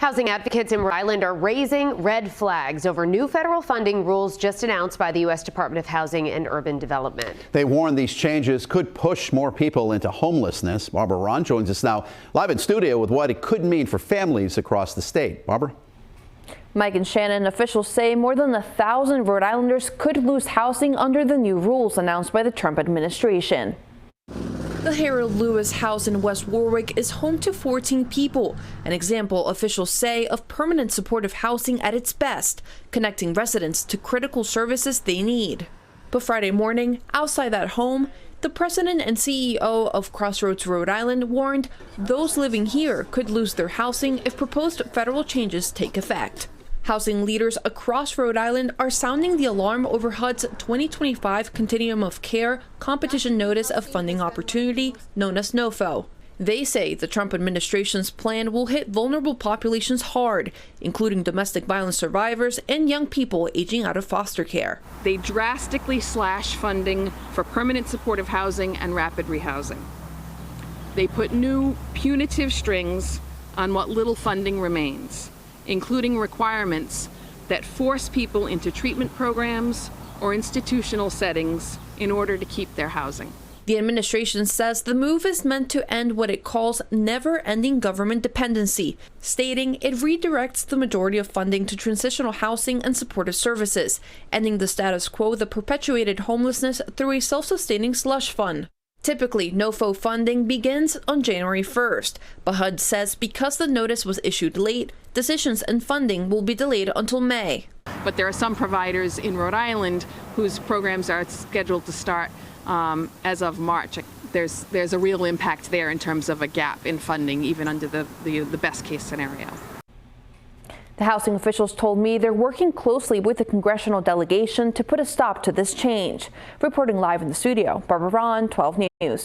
Housing advocates in Rhode Island are raising red flags over new federal funding rules just announced by the U.S. Department of Housing and Urban Development. They warn these changes could push more people into homelessness. Barbara Ron joins us now live in studio with what it could mean for families across the state. Barbara? Mike and Shannon, officials say more than 1,000 Rhode Islanders could lose housing under the new rules announced by the Trump administration. The Harold Lewis house in West Warwick is home to 14 people, an example officials say of permanent supportive housing at its best, connecting residents to critical services they need. But Friday morning, outside that home, the president and CEO of Crossroads Rhode Island warned those living here could lose their housing if proposed federal changes take effect. Housing leaders across Rhode Island are sounding the alarm over HUD's 2025 Continuum of Care Competition Notice of Funding Opportunity, known as NOFO. They say the Trump administration's plan will hit vulnerable populations hard, including domestic violence survivors and young people aging out of foster care. They drastically slash funding for permanent supportive housing and rapid rehousing. They put new punitive strings on what little funding remains, including requirements that force people into treatment programs or institutional settings in order to keep their housing. The administration says the move is meant to end what it calls never-ending government dependency, stating it redirects the majority of funding to transitional housing and supportive services, ending the status quo that perpetuated homelessness through a self-sustaining slush fund. Typically, NOFO funding begins on January 1st, but HUD says because the notice was issued late, decisions and funding will be delayed until May. But there are some providers in Rhode Island whose programs are scheduled to start as of March. There's a real impact there in terms of a gap in funding, even under the best case scenario. The housing officials told me they're working closely with the congressional delegation to put a stop to this change. Reporting live in the studio, Barbara Ron, 12 News.